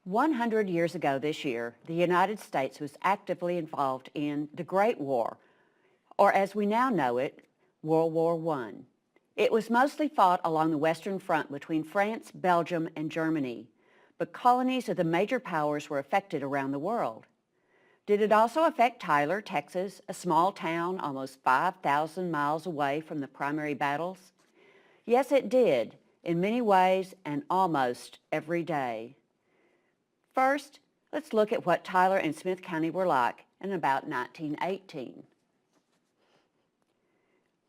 100 years ago this year, the United States was actively involved in the Great War, or as we now know it, World War I. It was mostly fought along the Western Front between France, Belgium, and Germany, but colonies of the major powers were affected around the world. Did it also affect Tyler, Texas, a small town almost 5,000 miles away from the primary battles? Yes, it did, in many ways and almost every day. First, let's look at what Tyler and Smith County were like in about 1918.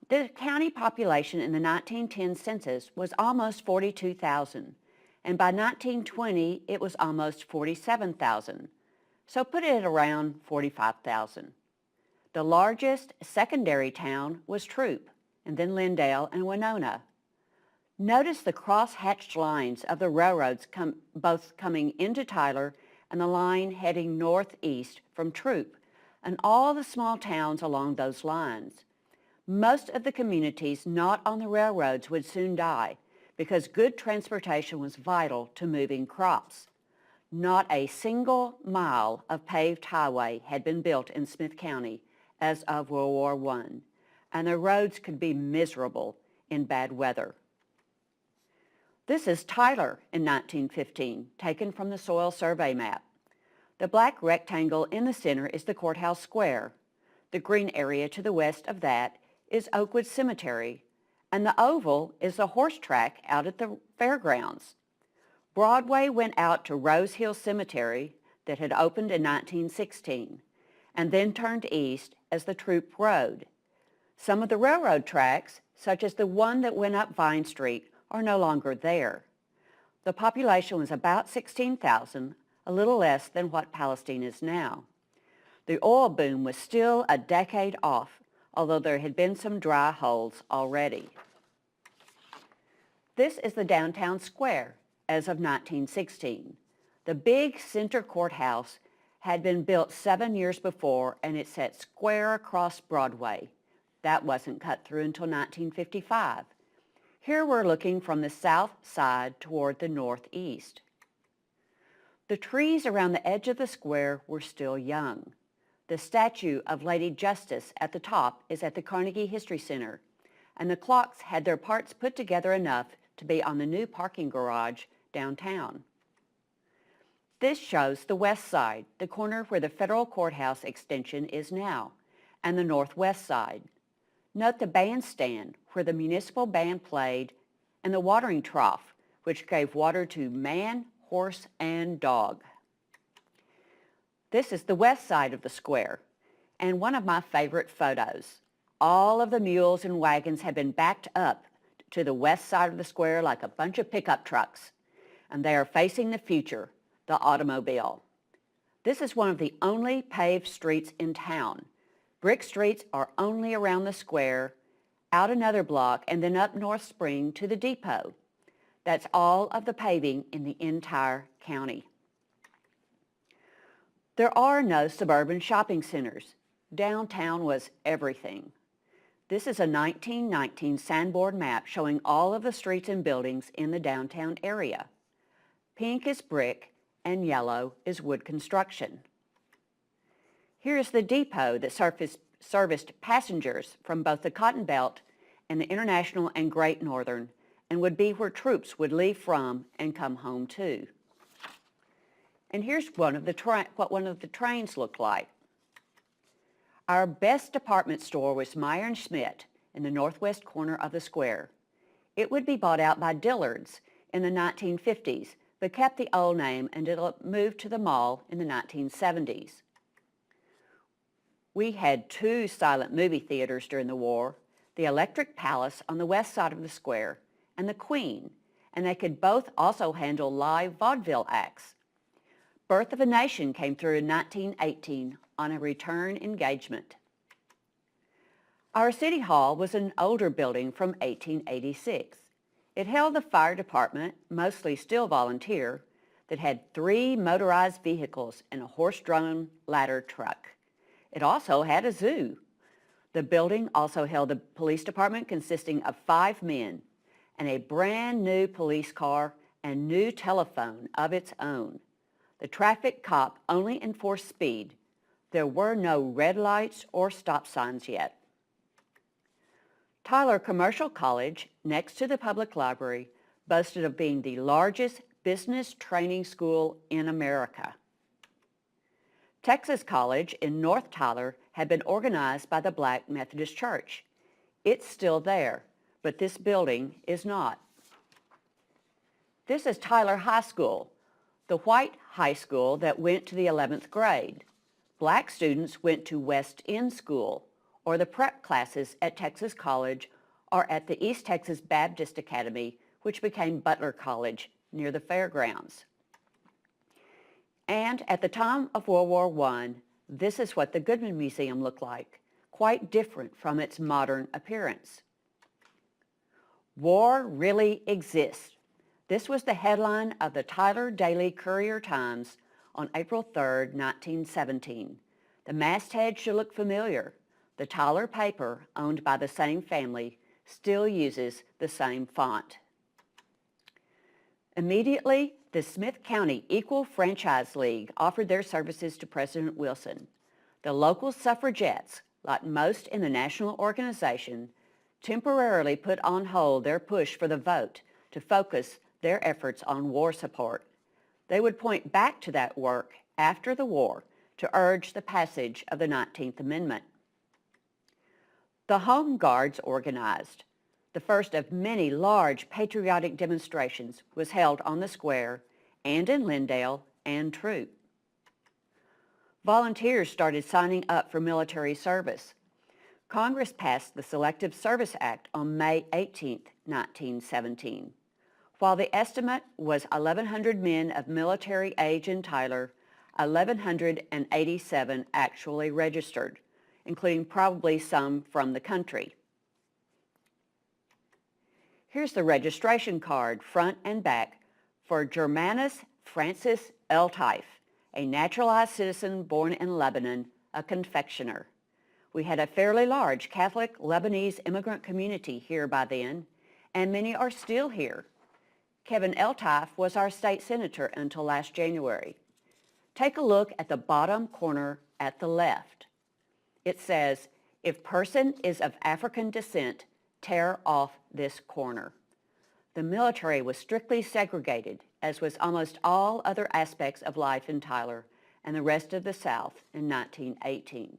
The county population in the 1910 census was almost 42,000, and by 1920 it was almost 47,000, so put it at around 45,000. The largest secondary town was Troop, and then Lindale and Winona. Notice the cross-hatched lines of the railroads both coming into Tyler and the line heading northeast from Troop, and all the small towns along those lines. Most of the communities not on the railroads would soon die because good transportation was vital to moving crops. Not a single mile of paved highway had been built in Smith County as of World War I, and the roads could be miserable in bad weather. This is Tyler in 1915, taken from the soil survey map. The black rectangle in the center is the courthouse square. The green area to the west of that is Oakwood Cemetery, and the oval is the horse track out at the fairgrounds. Broadway went out to Rose Hill Cemetery that had opened in 1916, and then turned east as the Troop Road. Some of the railroad tracks, such as the one that went up Vine Street, are no longer there. The population was about 16,000, a little less than what Palestine is now. The oil boom was still a decade off, although there had been some dry holes already. This is the downtown square as of 1916. The big center courthouse had been built 7 years before, and it sat square across Broadway. That wasn't cut through until 1955. Here we're looking from the south side toward the northeast. The trees around the edge of the square were still young. The statue of Lady Justice at the top is at the Carnegie History Center, and the clocks had their parts put together enough to be on the new parking garage downtown. This shows the west side, the corner where the federal courthouse extension is now, and the northwest side. Note the bandstand where the municipal band played, and the watering trough, which gave water to man, horse, and dog. This is the west side of the square, and one of my favorite photos. All of the mules and wagons have been backed up to the west side of the square like a bunch of pickup trucks, and they are facing the future, the automobile. This is one of the only paved streets in town. Brick streets are only around the square, out another block, and then up North Spring to the depot. That's all of the paving in the entire county. There are no suburban shopping centers. Downtown was everything. This is a 1919 sandboard map showing all of the streets and buildings in the downtown area. Pink is brick and yellow is wood construction. Here is the depot that serviced passengers from both the Cotton Belt and the International and Great Northern, and would be where troops would leave from and come home to. And here's what one of the trains looked like. Our best department store was Meyer & Schmidt in the northwest corner of the square. It would be bought out by Dillard's in the 1950s, but kept the old name until it moved to the mall in the 1970s. We had 2 silent movie theaters during the war, the Electric Palace on the west side of the square and the Queen, and they could both also handle live vaudeville acts. Birth of a Nation came through in 1918 on a return engagement. Our City Hall was an older building from 1886. It held the fire department, mostly still volunteer, that had 3 motorized vehicles and a horse-drawn ladder truck. It also had a zoo. The building also held a police department consisting of 5 men and a brand new police car and new telephone of its own. The traffic cop only enforced speed. There were no red lights or stop signs yet. Tyler Commercial College, next to the public library, boasted of being the largest business training school in America. Texas College in North Tyler had been organized by the Black Methodist Church. It's still there, but this building is not. This is Tyler High School, the white high school that went to the 11th grade. Black students went to West End School, or the prep classes at Texas College, or at the East Texas Baptist Academy, which became Butler College near the fairgrounds. And at the time of World War I, this is what the Goodman Museum looked like, quite different from its modern appearance. War really exists. This was the headline of the Tyler Daily Courier-Times on April 3, 1917. The masthead should look familiar. The Tyler paper, owned by the same family, still uses the same font. Immediately, the Smith County Equal Franchise League offered their services to President Wilson. The local suffragettes, like most in the national organization, temporarily put on hold their push for the vote to focus their efforts on war support. They would point back to that work after the war to urge the passage of the 19th Amendment. The Home Guards organized. The first of many large patriotic demonstrations was held on the square and in Lindale and Troop. Volunteers started signing up for military service. Congress passed the Selective Service Act on May 18, 1917. While the estimate was 1,100 men of military age in Tyler, 1,187 actually registered, including probably some from the country. Here's the registration card, front and back, for Germanus Francis Eltife, a naturalized citizen born in Lebanon, a confectioner. We had a fairly large Catholic Lebanese immigrant community here by then, and many are still here. Kevin Eltife was our state senator until last January. Take a look at the bottom corner at the left. It says, "If person is of African descent, tear off this corner." The military was strictly segregated, as was almost all other aspects of life in Tyler and the rest of the South in 1918.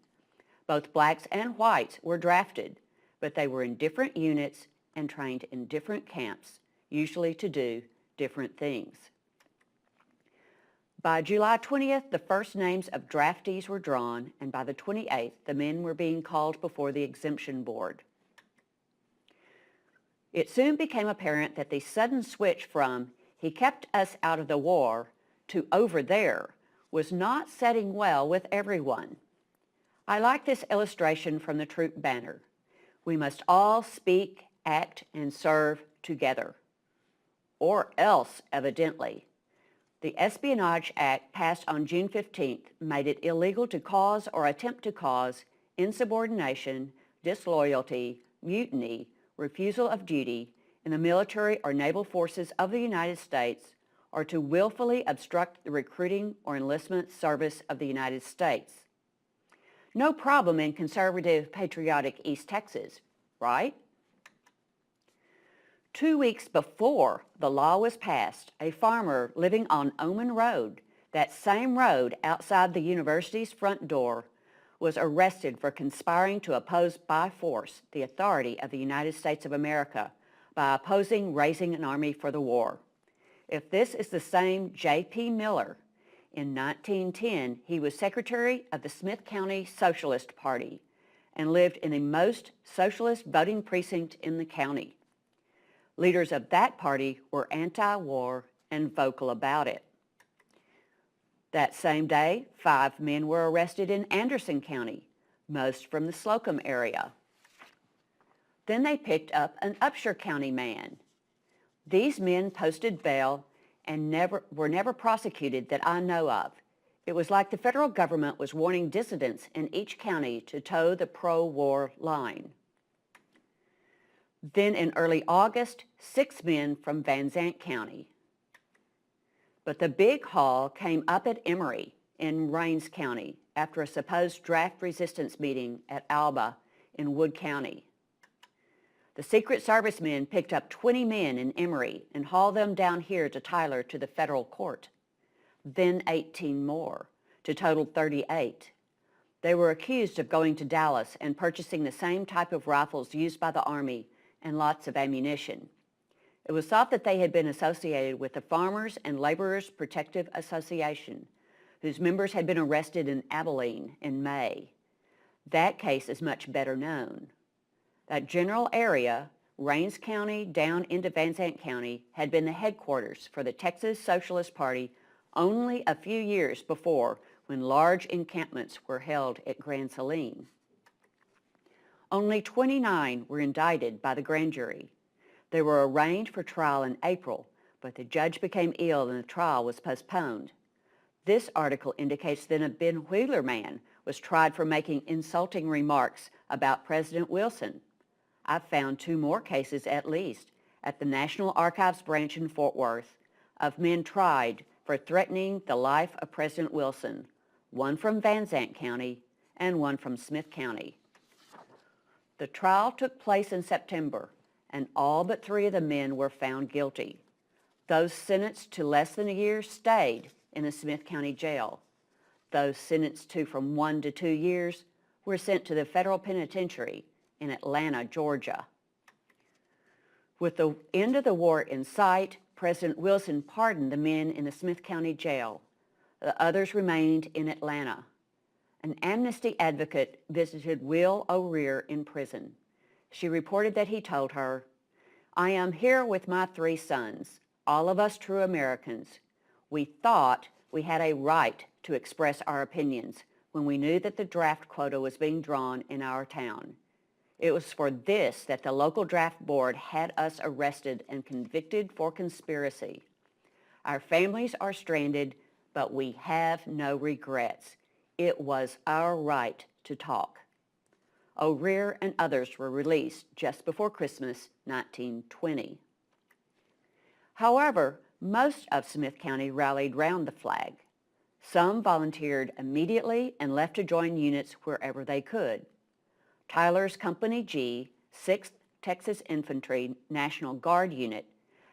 Both blacks and whites were drafted, but they were in different units and trained in different camps, usually to do different things. By July 20th, the first names of draftees were drawn, and by the 28th, the men were being called before the exemption board. It soon became apparent that the sudden switch from "he kept us out of the war" to "over there" was not setting well with everyone. I like this illustration from the troop banner. We must all speak, act, and serve together. Or else, evidently. The Espionage Act passed on June 15th made it illegal to cause or attempt to cause insubordination, disloyalty, mutiny, refusal of duty in the military or naval forces of the United States, or to willfully obstruct the recruiting or enlistment service of the United States. No problem in conservative, patriotic East Texas, right? 2 weeks before the law was passed, a farmer living on Oman Road, that same road outside the university's front door, was arrested for conspiring to oppose by force the authority of the United States of America by opposing raising an army for the war. If this is the same J.P. Miller, in 1910 he was secretary of the Smith County Socialist Party and lived in the most socialist voting precinct in the county. Leaders of that party were anti-war and vocal about it. That same day, 5 men were arrested in Anderson County, most from the Slocum area. Then they picked up an Upshur County man. These men posted bail and were never prosecuted that I know of. It was like the federal government was warning dissidents in each county to toe the pro-war line. Then in early August, 6 men from Van Zandt County. But the big haul came up at Emory in Rains County after a supposed draft resistance meeting at Alba in Wood County. The Secret Service men picked up 20 men in Emory and hauled them down here to Tyler to the federal court. Then 18 more, to total 38. They were accused of going to Dallas and purchasing the same type of rifles used by the Army and lots of ammunition. It was thought that they had been associated with the Farmers and Laborers Protective Association, whose members had been arrested in Abilene in May. That case is much better known. That general area, Rains County down into Van Zandt County, had been the headquarters for the Texas Socialist Party only a few years before, when large encampments were held at Grand Saline. Only 29 were indicted by the grand jury. They were arraigned for trial in April, but the judge became ill and the trial was postponed. This article indicates that a Ben Wheeler man was tried for making insulting remarks about President Wilson. I've found 2 more cases at least at the National Archives branch in Fort Worth of men tried for threatening the life of President Wilson, one from Van Zandt County and one from Smith County. The trial took place in September, and all but 3 of the men were found guilty. Those sentenced to less than a year stayed in the Smith County jail. Those sentenced to from 1 to 2 years were sent to the federal penitentiary in Atlanta, Georgia. With the end of the war in sight, President Wilson pardoned the men in the Smith County jail. The others remained in Atlanta. An amnesty advocate visited Will O'Rear in prison. She reported that he told her, "I am here with my 3 sons, all of us true Americans. We thought we had a right to express our opinions when we knew that the draft quota was being drawn in our town. It was for this that the local draft board had us arrested and convicted for conspiracy. Our families are stranded, but we have no regrets. It was our right to talk." O'Rear and others were released just before Christmas 1920. However, most of Smith County rallied round the flag. Some volunteered immediately and left to join units wherever they could. Tyler's Company G, 6th Texas Infantry National Guard Unit,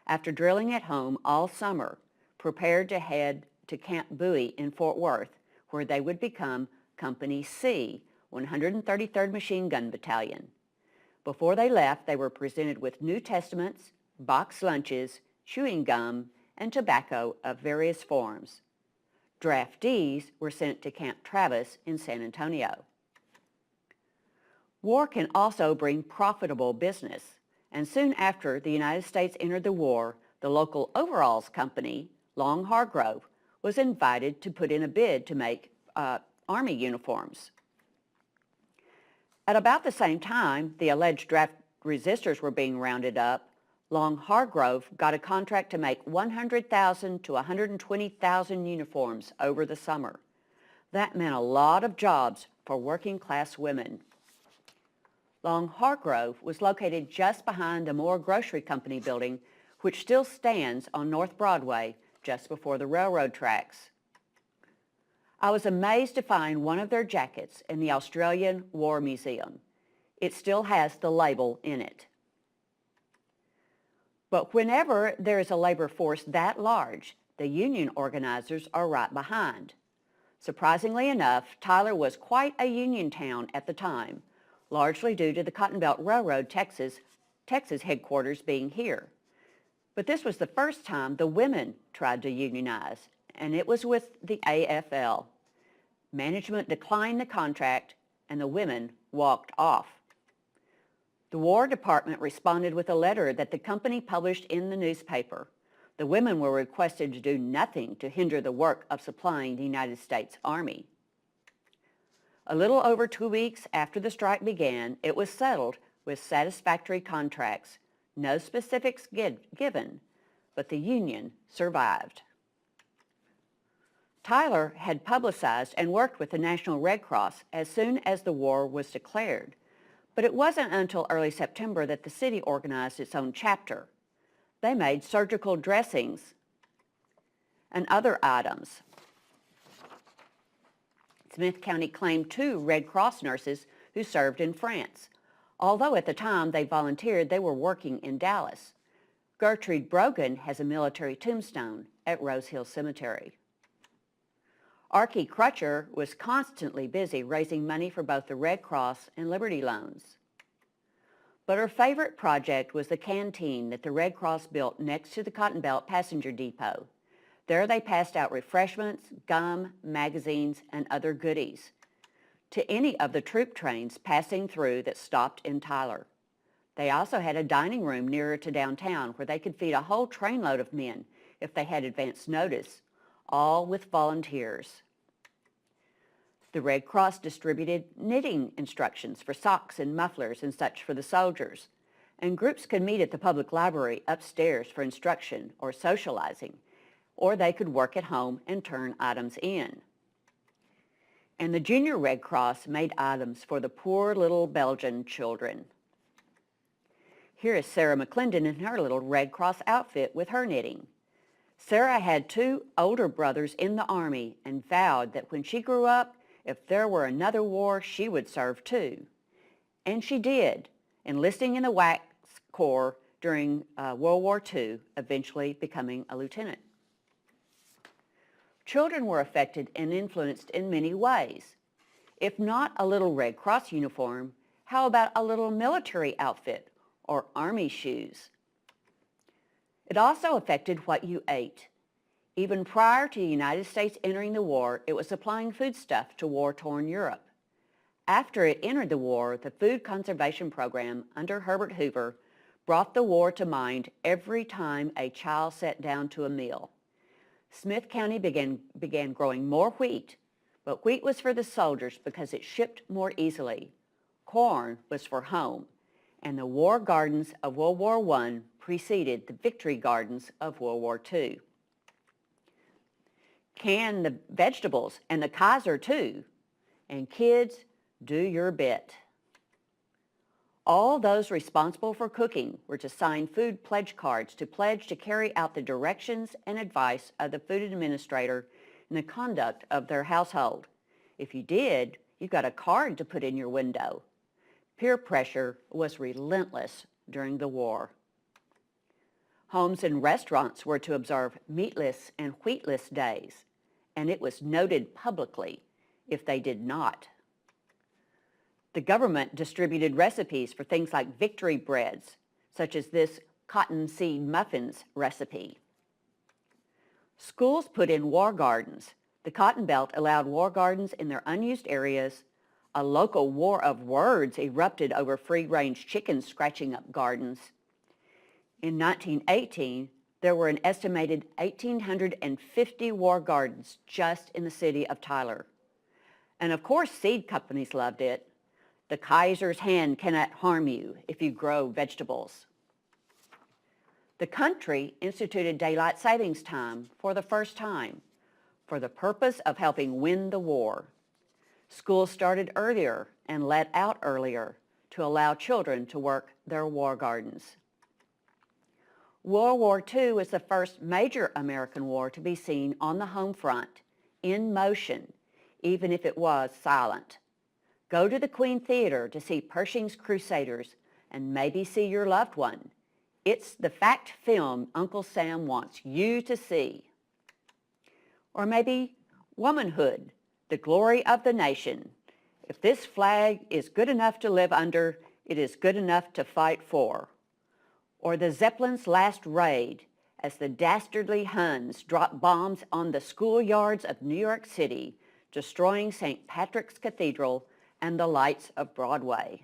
after drilling at home all summer, prepared to head to Camp Bowie in Fort Worth, where they would become Company C, 133rd Machine Gun Battalion. Before they left, they were presented with New Testaments, boxed lunches, chewing gum, and tobacco of various forms. Draftees were sent to Camp Travis in San Antonio. War can also bring profitable business, and soon after the United States entered the war, the local overalls company, Long Hargrove, was invited to put in a bid to make Army uniforms. At about the same time the alleged draft resistors were being rounded up, Long Hargrove got a contract to make 100,000 to 120,000 uniforms over the summer. That meant a lot of jobs for working-class women. Long Hargrove was located just behind the Moore Grocery Company building, which still stands on North Broadway just before the railroad tracks. I was amazed to find one of their jackets in the Australian War Museum. It still has the label in it. But whenever there is a labor force that large, the union organizers are right behind. Surprisingly enough, Tyler was quite a union town at the time, largely due to the Cotton Belt Railroad Texas headquarters being here. But this was the first time the women tried to unionize, and it was with the AFL. Management declined the contract, and the women walked off. The War Department responded with a letter that the company published in the newspaper. The women were requested to do nothing to hinder the work of supplying the United States Army. A little over 2 weeks after the strike began, it was settled with satisfactory contracts, no specifics given, but the Union survived. Tyler had publicized and worked with the National Red Cross as soon as the war was declared, but it wasn't until early September that the city organized its own chapter. They made surgical dressings and other items. Smith County claimed 2 Red Cross nurses who served in France, although at the time they volunteered they were working in Dallas. Gertrude Brogan has a military tombstone at Rose Hill Cemetery. Archie Crutcher was constantly busy raising money for both the Red Cross and Liberty Loans. But her favorite project was the canteen that the Red Cross built next to the Cotton Belt Passenger Depot. There they passed out refreshments, gum, magazines, and other goodies to any of the troop trains passing through that stopped in Tyler. They also had a dining room nearer to downtown where they could feed a whole trainload of men if they had advance notice, all with volunteers. The Red Cross distributed knitting instructions for socks and mufflers and such for the soldiers, and groups could meet at the public library upstairs for instruction or socializing, or they could work at home and turn items in. And the Junior Red Cross made items for the poor little Belgian children. Here is Sarah Mcclendon in her little Red Cross outfit with her knitting. Sarah had 2 older brothers in the Army and vowed that when she grew up, if there were another war, she would serve too. And she did, enlisting in the Wax Corps during World War II, eventually becoming a lieutenant. Children were affected and influenced in many ways. If not a little Red Cross uniform, how about a little military outfit or army shoes? It also affected what you ate. Even prior to the United States entering the war, it was supplying foodstuff to war-torn Europe. After it entered the war, the Food Conservation Program under Herbert Hoover brought the war to mind every time a child sat down to a meal. Smith County began growing more wheat, but wheat was for the soldiers because it shipped more easily. Corn was for home, and the war gardens of World War I preceded the victory gardens of World War II. Can the vegetables and the Kaiser too, and kids, do your bit. All those responsible for cooking were to sign food pledge cards to pledge to carry out the directions and advice of the food administrator in the conduct of their household. If you did, you got a card to put in your window. Peer pressure was relentless during the war. Homes and restaurants were to observe meatless and wheatless days, and it was noted publicly if they did not. The government distributed recipes for things like victory breads, such as this cottonseed muffins recipe. Schools put in war gardens. The Cotton Belt allowed war gardens in their unused areas. A local war of words erupted over free-range chickens scratching up gardens. In 1918, there were an estimated 1,850 war gardens just in the city of Tyler. And of course, seed companies loved it. The Kaiser's hand cannot harm you if you grow vegetables. The country instituted daylight savings time for the first time for the purpose of helping win the war. Schools started earlier and let out earlier to allow children to work their war gardens. World War II was the first major American war to be seen on the home front, in motion, even if it was silent. Go to the Queen Theater to see Pershing's Crusaders and maybe see your loved one. It's the fact film Uncle Sam wants you to see. Or maybe Womanhood, the Glory of the Nation. If this flag is good enough to live under, it is good enough to fight for. Or the Zeppelin's last raid as the dastardly Huns dropped bombs on the schoolyards of New York City, destroying St. Patrick's Cathedral and the lights of Broadway.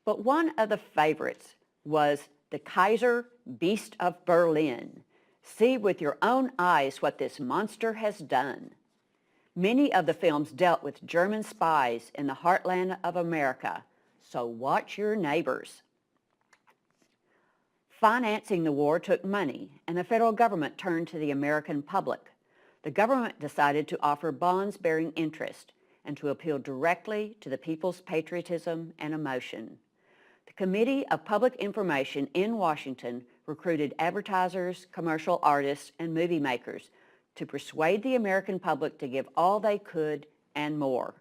But one of the favorites was the Kaiser Beast of Berlin. See with your own eyes what this monster has done. Many of the films dealt with German spies in the heartland of America, so watch your neighbors. Financing the war took money, and the federal government turned to the American public. The government decided to offer bonds bearing interest and to appeal directly to the people's patriotism and emotion. The Committee of Public Information in Washington recruited advertisers, commercial artists, and movie makers to persuade the American public to give all they could and more.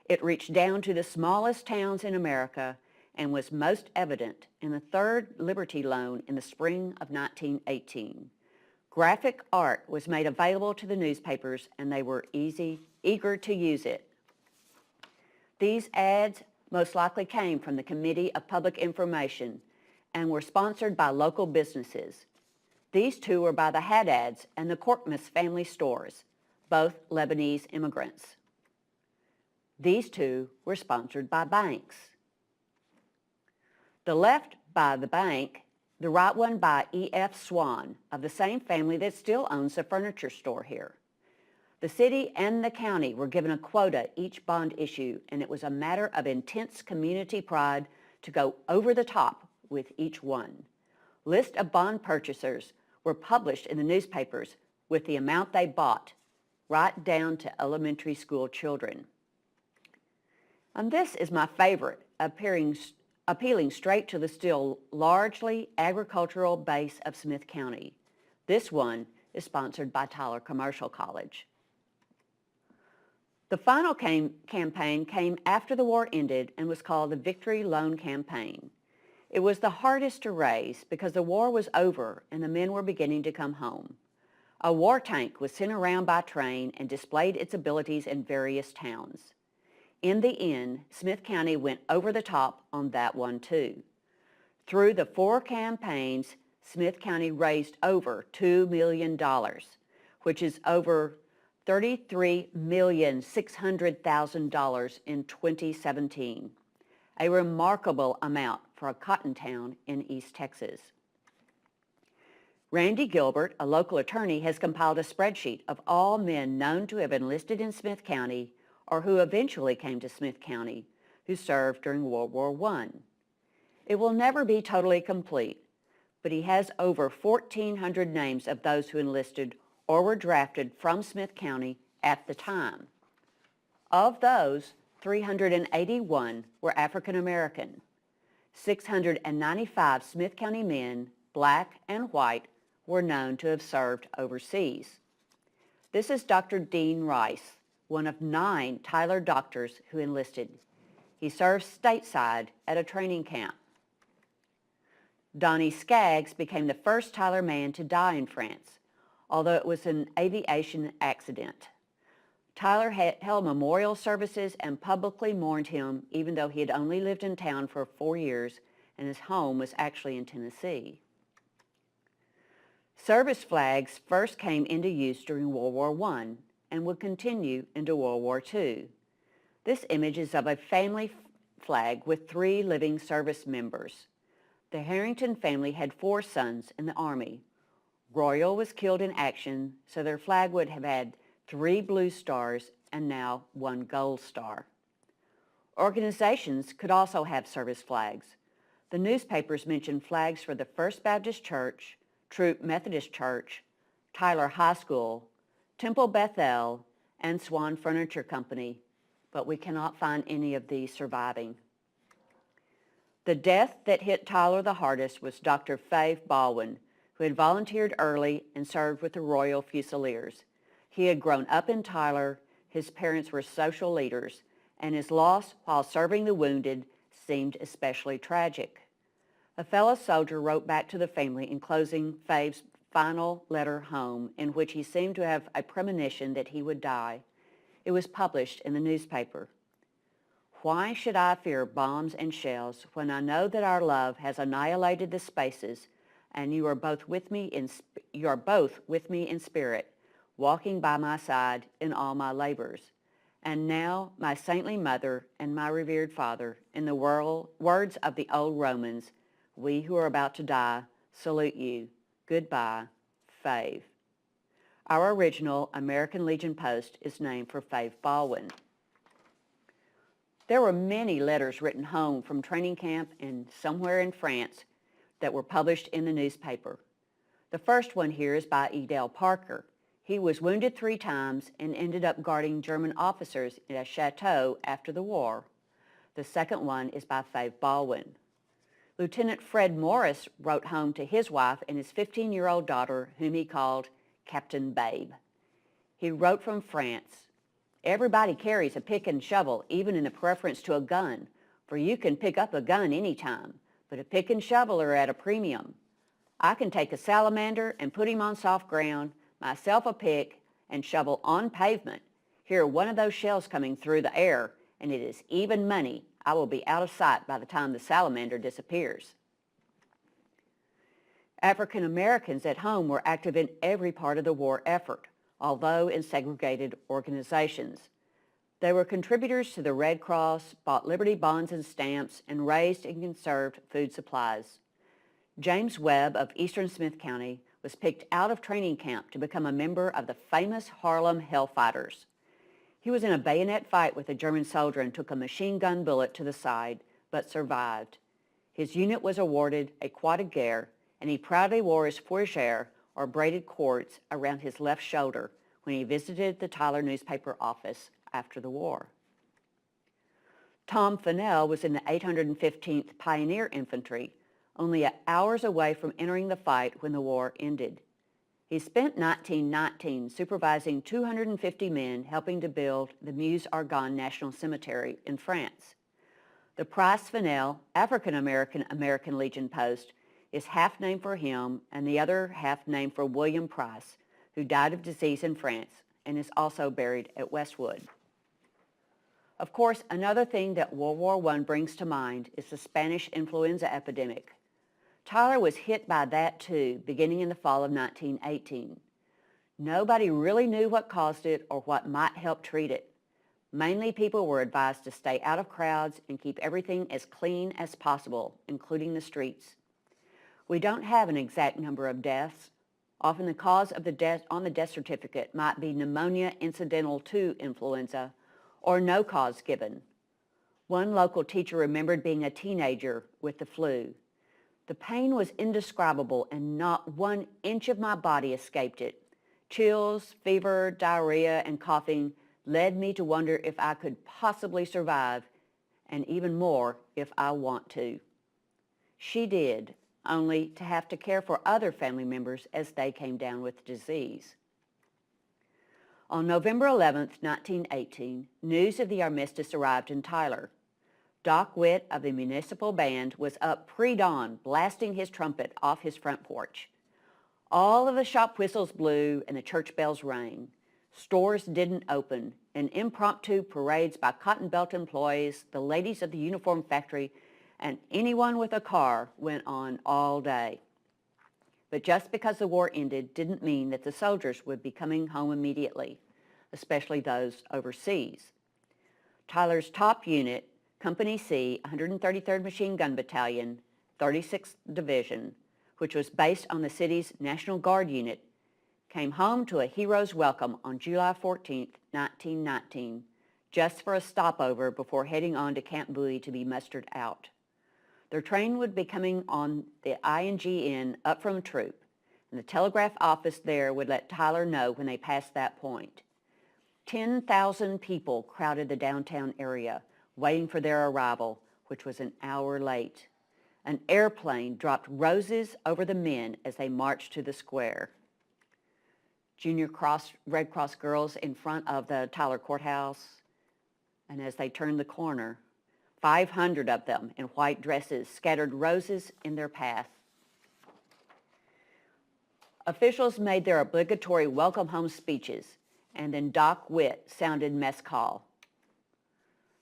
It reached down to the smallest towns in America and was most evident in the Third Liberty Loan in the spring of 1918. Graphic art was made available to the newspapers, and they were eager to use it. These ads most likely came from the Committee of Public Information and were sponsored by local businesses. These two were by the Haddads and the Korkmaz family stores, both Lebanese immigrants. These two were sponsored by banks. The left by the bank, the right one by E.F. Swan, of the same family that still owns the furniture store here. The city and the county were given a quota each bond issue, and it was a matter of intense community pride to go over the top with each one. Lists of bond purchasers were published in the newspapers with the amount they bought, right down to elementary school children. And this is my favorite, appealing straight to the still largely agricultural base of Smith County. This one is sponsored by Tyler Commercial College. The final campaign came after the war ended and was called the Victory Loan Campaign. It was the hardest to raise because the war was over and the men were beginning to come home. A war tank was sent around by train and displayed its abilities in various towns. In the end, Smith County went over the top on that one too. Through the 4 campaigns, Smith County raised over $2 million, which is over $33,600,000 in 2017, a remarkable amount for a cotton town in East Texas. Randy Gilbert, a local attorney, has compiled a spreadsheet of all men known to have enlisted in Smith County or who eventually came to Smith County who served during World War I. It will never be totally complete, but he has over 1,400 names of those who enlisted or were drafted from Smith County at the time. Of those, 381 were African American. 695 Smith County men, black and white, were known to have served overseas. This is Dr. Dean Rice, one of 9 Tyler doctors who enlisted. He served stateside at a training camp. Donnie Skaggs became the first Tyler man to die in France, although it was an aviation accident. Tyler held memorial services and publicly mourned him, even though he had only lived in town for 4 years and his home was actually in Tennessee. Service flags first came into use during World War I and would continue into World War II. This image is of a family flag with 3 living service members. The Harrington family had 4 sons in the Army. Royal was killed in action, so their flag would have had 3 blue stars and now 1 gold star. Organizations could also have service flags. The newspapers mentioned flags for the First Baptist Church, Troop Methodist Church, Tyler High School, Temple Bethel, and Swan Furniture Company, but we cannot find any of these surviving. The death that hit Tyler the hardest was Dr. Fave Baldwin, who had volunteered early and served with the Royal Fusiliers. He had grown up in Tyler, his parents were social leaders, and his loss while serving the wounded seemed especially tragic. A fellow soldier wrote back to the family enclosing Fave's final letter home, in which he seemed to have a premonition that he would die. It was published in the newspaper. Why should I fear bombs and shells when I know that our love has annihilated the spaces, and you are both with me in spirit, walking by my side in all my labors. And now, my saintly mother and my revered father, in the words of the old Romans, we who are about to die salute you. Goodbye, Fave. Our original American Legion post is named for Fave Baldwin. There were many letters written home from training camp and somewhere in France that were published in the newspaper. The first one here is by Edel Parker. He was wounded 3 times and ended up guarding German officers in a chateau after the war. The second one is by Fave Baldwin. Lieutenant Fred Morris wrote home to his wife and his 15-year-old daughter, whom he called Captain Babe. He wrote from France, "Everybody carries a pick and shovel, even in the preference to a gun, for you can pick up a gun any time, but a pick and shovel are at a premium. I can take a salamander and put him on soft ground, myself a pick, and shovel on pavement. Hear one of those shells coming through the air, and it is even money. I will be out of sight by the time the salamander disappears." African Americans at home were active in every part of the war effort, although in segregated organizations. They were contributors to the Red Cross, bought Liberty bonds and stamps, and raised and conserved food supplies. James Webb of Eastern Smith County was picked out of training camp to become a member of the famous Harlem Hellfighters. He was in a bayonet fight with a German soldier and took a machine gun bullet to the side, but survived. His unit was awarded a Croix de Guerre, and he proudly wore his fourragère, or braided cords, around his left shoulder when he visited the Tyler newspaper office after the war. Tom Fennell was in the 815th Pioneer Infantry, only hours away from entering the fight when the war ended. He spent 1919 supervising 250 men helping to build the Meuse-Argonne National Cemetery in France. The Price Fennell African-American Legion post is half named for him and the other half named for William Price, who died of disease in France and is also buried at Westwood. Of course, another thing that World War I brings to mind is the Spanish influenza epidemic. Tyler was hit by that too, beginning in the fall of 1918. Nobody really knew what caused it or what might help treat it. Mainly people were advised to stay out of crowds and keep everything as clean as possible, including the streets. We don't have an exact number of deaths. Often the cause of the death on the death certificate might be pneumonia incidental to influenza or no cause given. One local teacher remembered being a teenager with the flu. The pain was indescribable and not 1 inch of my body escaped it. Chills, fever, diarrhea, and coughing led me to wonder if I could possibly survive, and even more if I want to. She did, only to have to care for other family members as they came down with the disease. On November 11, 1918, news of the armistice arrived in Tyler. Doc Witt of the municipal band was up pre-dawn blasting his trumpet off his front porch. All of the shop whistles blew and the church bells rang. Stores didn't open, and impromptu parades by cotton belt employees, the ladies of the uniform factory, and anyone with a car went on all day. But just because the war ended didn't mean that the soldiers would be coming home immediately, especially those overseas. Tyler's top unit, Company C, 133rd Machine Gun Battalion, 36th Division, which was based on the city's National Guard unit, came home to a hero's welcome on July 14, 1919, just for a stopover before heading on to Camp Bowie to be mustered out. Their train would be coming on the INGN up from Troop, and the telegraph office there would let Tyler know when they passed that point. 10,000 people crowded the downtown area, waiting for their arrival, which was an hour late. An airplane dropped roses over the men as they marched to the square. Red Cross girls in front of the Tyler courthouse, and as they turned the corner, 500 of them in white dresses scattered roses in their path. Officials made their obligatory welcome home speeches, and then Doc Witt sounded mess call.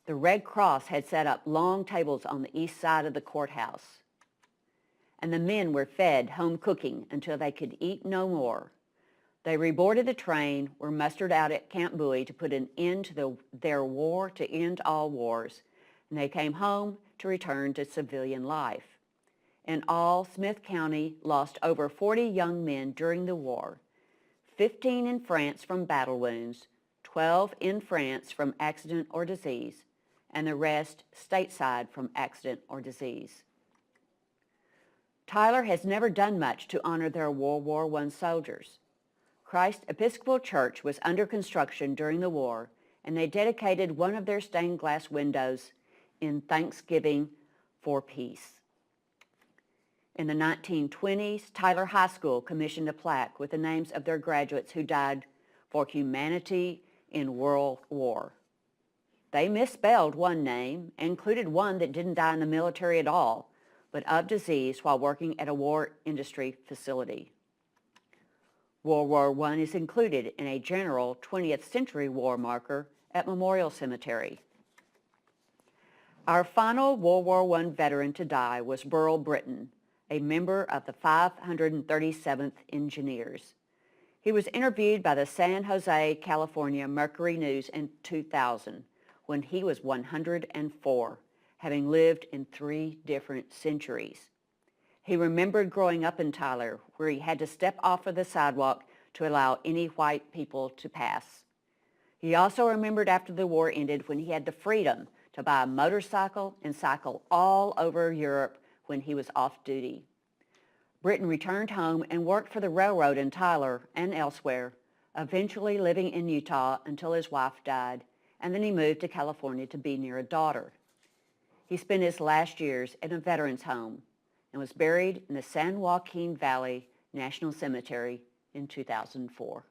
The Red Cross had set up long tables on the east side of the courthouse, and the men were fed home cooking until they could eat no more. They reboarded the train, were mustered out at Camp Bowie to put an end to their war to end all wars, and they came home to return to civilian life. In all, Smith County lost over 40 young men during the war, 15 in France from battle wounds, 12 in France from accident or disease, and the rest stateside from accident or disease. Tyler has never done much to honor their World War I soldiers. Christ Episcopal Church was under construction during the war, and they dedicated one of their stained glass windows in thanksgiving for peace. In the 1920s, Tyler High School commissioned a plaque with the names of their graduates who died for humanity in World War. They misspelled one name and included one that didn't die in the military at all, but of disease while working at a war industry facility. World War I is included in a general 20th century war marker at Memorial Cemetery. Our final World War I veteran to die was Burl Britton, a member of the 537th Engineers. He was interviewed by the San Jose, California Mercury News in 2000 when he was 104, having lived in 3 different centuries. He remembered growing up in Tyler, where he had to step off of the sidewalk to allow any white people to pass. He also remembered after the war ended when he had the freedom to buy a motorcycle and cycle all over Europe when he was off duty. Britton returned home and worked for the railroad in Tyler and elsewhere, eventually living in Utah until his wife died, and then he moved to California to be near a daughter. He spent his last years in a veterans home and was buried in the San Joaquin Valley National Cemetery in 2004.